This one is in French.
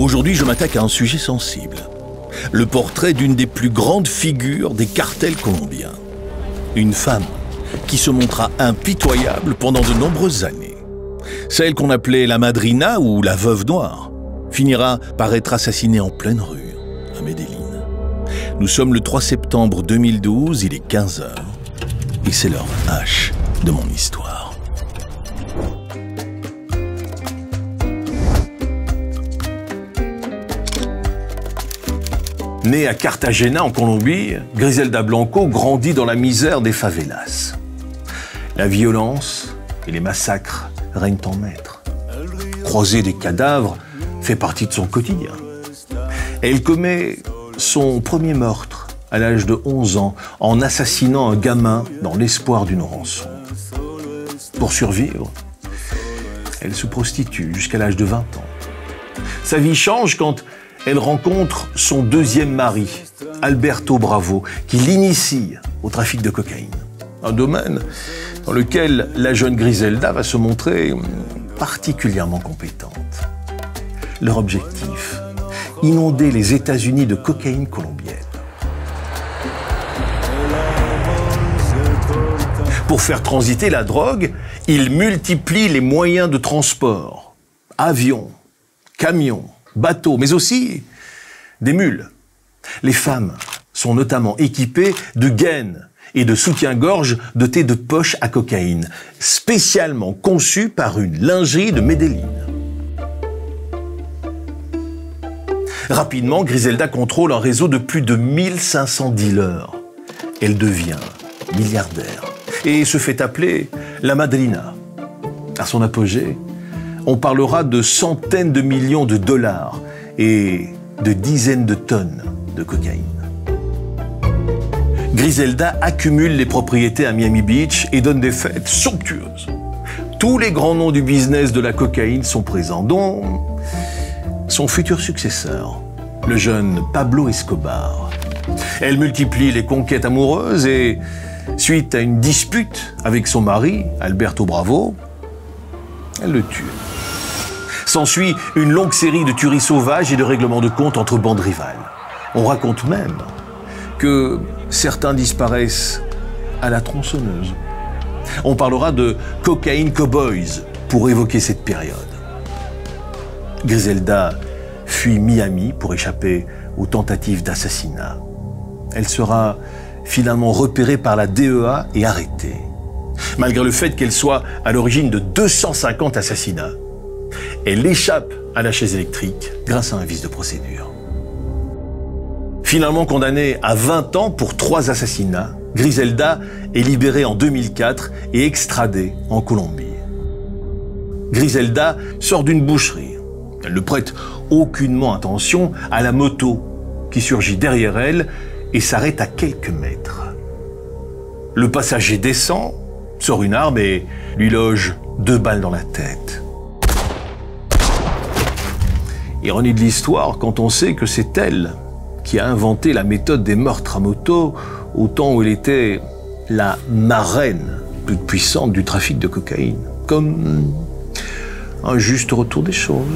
Aujourd'hui, je m'attaque à un sujet sensible. Le portrait d'une des plus grandes figures des cartels colombiens. Une femme qui se montra impitoyable pendant de nombreuses années. Celle qu'on appelait la madrina ou la veuve noire finira par être assassinée en pleine rue, à Medellín. Nous sommes le 3 septembre 2012, il est 15 h, et c'est l'heure H de mon histoire. Née à Cartagena, en Colombie, Griselda Blanco grandit dans la misère des favelas. La violence et les massacres règnent en maître. Croiser des cadavres fait partie de son quotidien. Elle commet son premier meurtre à l'âge de 11 ans en assassinant un gamin dans l'espoir d'une rançon. Pour survivre, elle se prostitue jusqu'à l'âge de 20 ans. Sa vie change quand elle rencontre son deuxième mari, Alberto Bravo, qui l'initie au trafic de cocaïne. Un domaine dans lequel la jeune Griselda va se montrer particulièrement compétente. Leur objectif, inonder les États-Unis de cocaïne colombienne. Pour faire transiter la drogue, ils multiplient les moyens de transport. Avions, camions, bateaux, mais aussi des mules. Les femmes sont notamment équipées de gaines et de soutien-gorge dotés de poches à cocaïne, spécialement conçues par une lingerie de Medellín. Rapidement, Griselda contrôle un réseau de plus de 1500 dealers. Elle devient milliardaire et se fait appeler la madrina. À son apogée, on parlera de centaines de millions de dollars et de dizaines de tonnes de cocaïne. Griselda accumule les propriétés à Miami Beach et donne des fêtes somptueuses. Tous les grands noms du business de la cocaïne sont présents, dont son futur successeur, le jeune Pablo Escobar. Elle multiplie les conquêtes amoureuses et, suite à une dispute avec son mari, Alberto Bravo, elle le tue. S'ensuit une longue série de tueries sauvages et de règlements de compte entre bandes rivales. On raconte même que certains disparaissent à la tronçonneuse. On parlera de Cocaine Cowboys pour évoquer cette période. Griselda fuit Miami pour échapper aux tentatives d'assassinat. Elle sera finalement repérée par la DEA et arrêtée. Malgré le fait qu'elle soit à l'origine de 250 assassinats, elle échappe à la chaise électrique grâce à un vice de procédure. Finalement condamnée à 20 ans pour 3 assassinats, Griselda est libérée en 2004 et extradée en Colombie. Griselda sort d'une boucherie. Elle ne prête aucunement attention à la moto qui surgit derrière elle et s'arrête à quelques mètres. Le passager descend, sort une arme et lui loge 2 balles dans la tête. Ironie de l'histoire quand on sait que c'est elle qui a inventé la méthode des meurtres à moto au temps où elle était la marraine plus puissante du trafic de cocaïne. Comme un juste retour des choses.